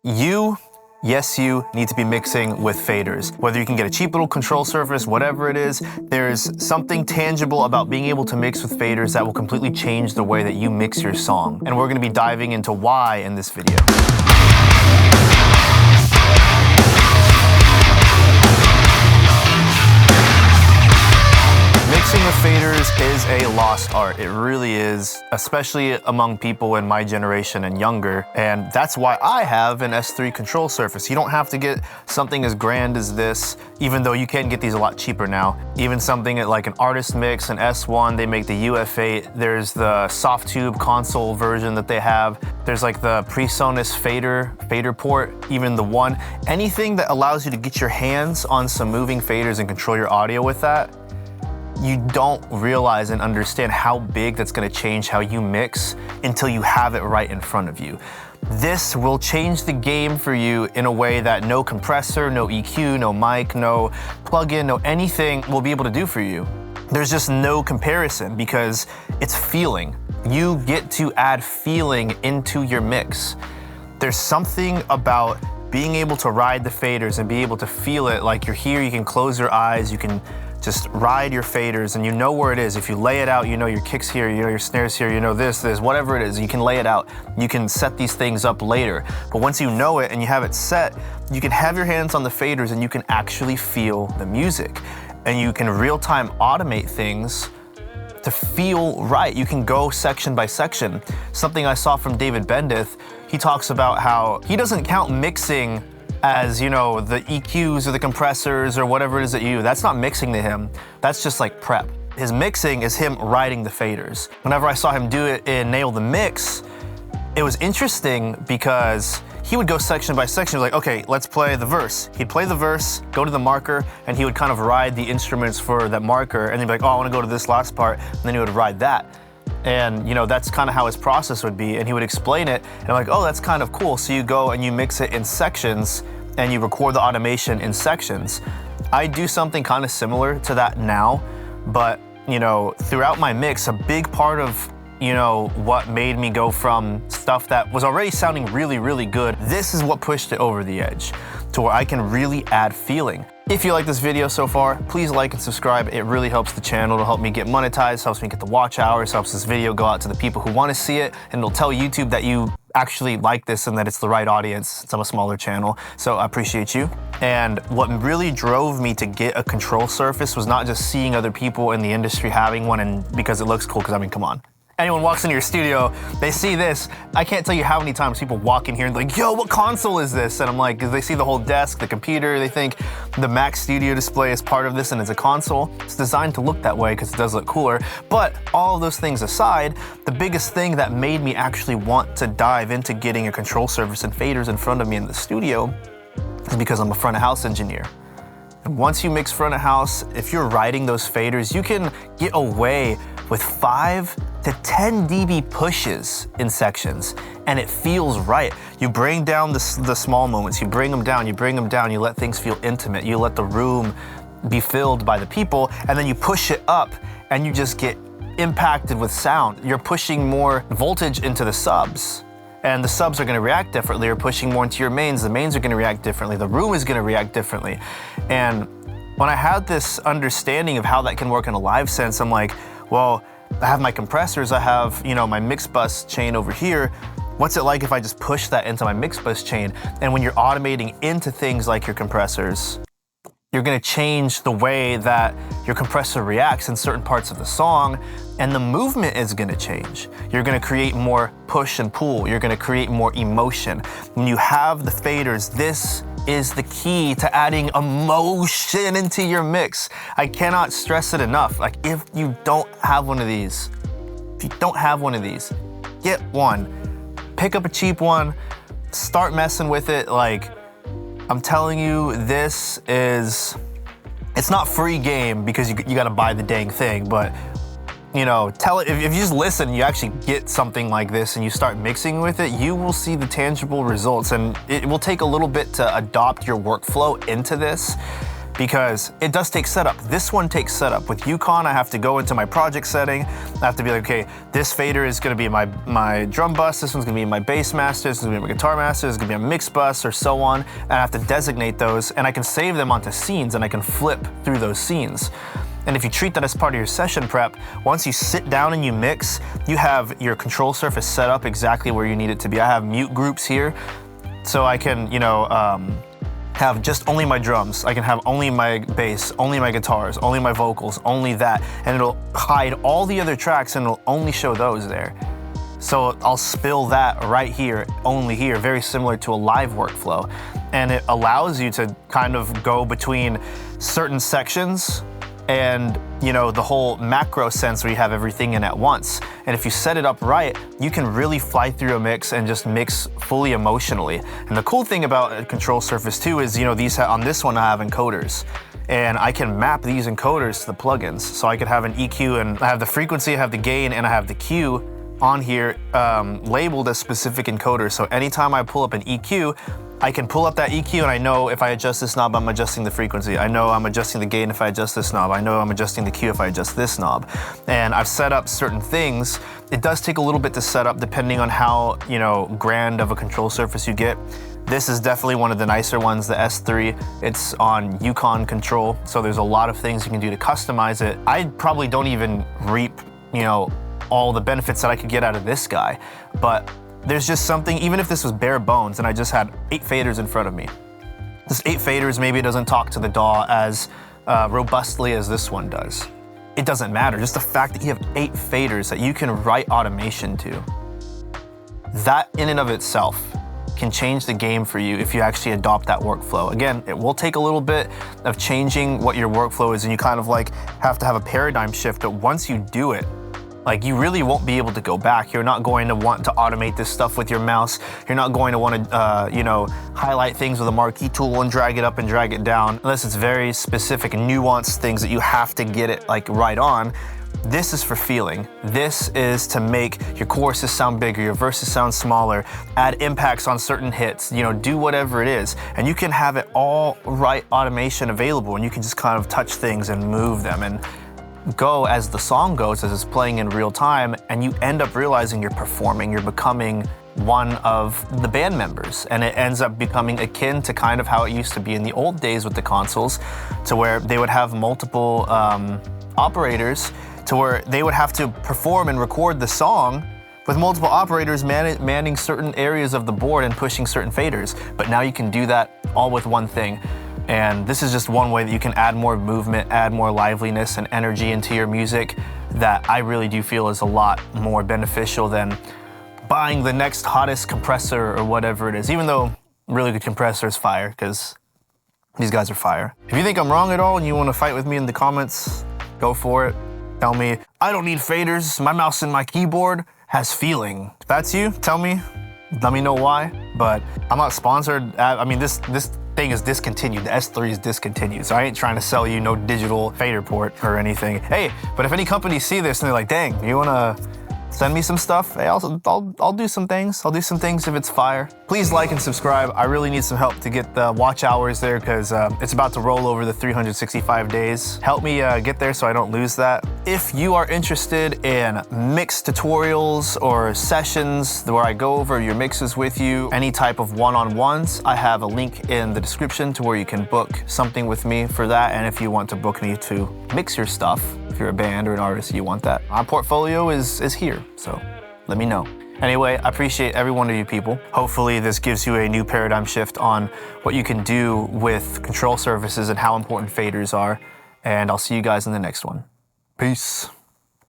Yes, you need to be mixing with faders. Whether you can get a cheap little control surface, whatever it is, there's something tangible about being able to mix with faders that will completely change the way that you mix your song. And we're gonna be diving into why in this video. Mixing with faders is a lost art. It really is, especially among people in my generation and younger. And that's why I have an S3 control surface. You don't have to get something as grand as this, even though you can get these a lot cheaper now. Even something like an artist mix, an S1, they make the UF8. There's the soft tube console version that they have. There's like the PreSonus fader port, even the one. Anything that allows you to get your hands on some moving faders and control your audio with that, you don't realize and understand how big that's gonna change how you mix until you have it right in front of you. This will change the game for you in a way that no compressor, no EQ, no mic, no plugin, no anything will be able to do for you. There's just no comparison because it's feeling. You get to add feeling into your mix. There's something about being able to ride the faders and be able to feel it like you're here, you can close your eyes, you can just ride your faders and you know where it is. If you lay it out, you know your kicks here, you know your snares here, you know this, whatever it is, you can lay it out. You can set these things up later. But once you know it and you have it set, you can have your hands on the faders and you can actually feel the music. And you can real-time automate things to feel right. You can go section by section. Something I saw from David Bendith, he talks about how he doesn't count mixing as, you know, the EQs or the compressors or whatever it is that you do. That's not mixing to him. That's just like prep. His mixing is him riding the faders. Whenever I saw him do it in Nail the Mix, it was interesting because he would go section by section, like, okay, let's play the verse. He'd play the verse, go to the marker, and he would kind of ride the instruments for that marker, and he'd be like, oh, I wanna go to this last part, and then he would ride that. And you know, that's kind of how his process would be, and he would explain it, and I'm like, oh, that's kind of cool. So you go and you mix it in sections, and you record the automation in sections. I do something kind of similar to that now, but you know, throughout my mix, a big part of, you know, what made me go from stuff that was already sounding really, really good, this is what pushed it over the edge to where I can really add feeling. If you like this video so far, please like and subscribe. It really helps the channel. It'll help me get monetized, helps me get the watch hours, helps this video go out to the people who want to see it, and it'll tell YouTube that you actually like this and that it's the right audience since I'm a smaller channel. So I appreciate you. And what really drove me to get a control surface was not just seeing other people in the industry having one and because it looks cool, because I mean, come on. Anyone walks into your studio, they see this. I can't tell you how many times people walk in here and like, yo, what console is this? And I'm like, they see the whole desk, the computer, they think the Mac Studio display is part of this and it's a console. It's designed to look that way because it does look cooler. But all of those things aside, the biggest thing that made me actually want to dive into getting a control surface and faders in front of me in the studio is because I'm a front of house engineer. And once you mix front of house, if you're riding those faders, you can get away with 5 to 10 dB pushes in sections, and it feels right. You bring down the small moments, you bring them down, you let things feel intimate, you let the room be filled by the people, and then you push it up and you just get impacted with sound. You're pushing more voltage into the subs, and the subs are gonna react differently. You're pushing more into your mains, the mains are gonna react differently, the room is gonna react differently. And when I had this understanding of how that can work in a live sense, I'm like, well, I have my compressors, I have, you know, my mix bus chain over here. What's it like if I just push that into my mix bus chain? And when you're automating into things like your compressors, you're gonna change the way that your compressor reacts in certain parts of the song, and the movement is gonna change. You're gonna create more push and pull. You're gonna create more emotion. When you have the faders, this is the key to adding emotion into your mix. I cannot stress it enough. Like, if you don't have one of these, get one. Pick up a cheap one, start messing with it. Like, I'm telling you, this is, it's not free game because you gotta buy the dang thing, but you know, if you just listen, you actually get something like this and you start mixing with it, you will see the tangible results. And it will take a little bit to adopt your workflow into this because it does take setup. This one takes setup. With Yukon, I have to go into my project setting. I have to be like, okay, this fader is gonna be my drum bus, this one's gonna be my bass master, this is gonna be my guitar master, this is gonna be a mix bus, or so on. And I have to designate those, and I can save them onto scenes, and I can flip through those scenes. And if you treat that as part of your session prep, once you sit down and you mix, you have your control surface set up exactly where you need it to be. I have mute groups here, so I can, have just only my drums. I can have only my bass, only my guitars, only my vocals, only that, and it'll hide all the other tracks and it'll only show those there. So I'll spill that right here, only here, very similar to a live workflow. And it allows you to kind of go between certain sections and the whole macro sense where you have everything in at once. And if you set it up right, you can really fly through a mix and just mix fully emotionally. And the cool thing about a control surface too is, these on this one I have encoders. And I can map these encoders to the plugins. So I could have an EQ, and I have the frequency, I have the gain, and I have the Q on here labeled as specific encoders. So anytime I pull up an EQ, I can pull up that EQ and I know if I adjust this knob, I'm adjusting the frequency. I know I'm adjusting the gain if I adjust this knob. I know I'm adjusting the Q if I adjust this knob. And I've set up certain things. It does take a little bit to set up depending on how, grand of a control surface you get. This is definitely one of the nicer ones, the S3. It's on Yukon control, so there's a lot of things you can do to customize it. I probably don't even reap, all the benefits that I could get out of this guy, but there's just something, even if this was bare bones and I just had 8 faders in front of me. This 8 faders, maybe it doesn't talk to the DAW as robustly as this one does. It doesn't matter, just the fact that you have 8 faders that you can write automation to, that in and of itself can change the game for you if you actually adopt that workflow. Again, it will take a little bit of changing what your workflow is, and you kind of have to have a paradigm shift, but once you do it, you really won't be able to go back. You're not going to want to automate this stuff with your mouse. You're not going to want to, highlight things with a marquee tool and drag it up and drag it down, unless it's very specific, nuanced things that you have to get it right on. This is for feeling. This is to make your choruses sound bigger, your verses sound smaller, add impacts on certain hits, do whatever it is. And you can have it all right automation available, and you can just kind of touch things and move them and go as the song goes, as it's playing in real time, and you end up realizing you're performing, you're becoming one of the band members, and it ends up becoming akin to kind of how it used to be in the old days with the consoles, to where they would have multiple operators, to where they would have to perform and record the song with multiple operators manning certain areas of the board and pushing certain faders. But now you can do that all with one thing. And this is just one way that you can add more movement, add more liveliness and energy into your music that I really do feel is a lot more beneficial than buying the next hottest compressor or whatever it is, even though really good compressor is fire, because these guys are fire. If you think I'm wrong at all and you want to fight with me in the comments, go for it. Tell me, I don't need faders, my mouse and my keyboard has feeling. If that's you, tell me, let me know why. But I'm not sponsored. I mean, this thing is discontinued. The S3 is discontinued, so I ain't trying to sell you no digital fader port or anything. Hey, but if any companies see this and they're like, dang, you wanna send me some stuff? Hey, I'll do some things. I'll do some things if it's fire. Please like and subscribe. I really need some help to get the watch hours there, because it's about to roll over the 365 days. Help me get there so I don't lose that. If you are interested in mix tutorials or sessions where I go over your mixes with you, any type of one-on-ones, I have a link in the description to where you can book something with me for that. And if you want to book me to mix your stuff, if you're a band or an artist, you want that, my portfolio is here, so let me know. Anyway, I appreciate every one of you people. Hopefully this gives you a new paradigm shift on what you can do with control surfaces and how important faders are. And I'll see you guys in the next one. Peace.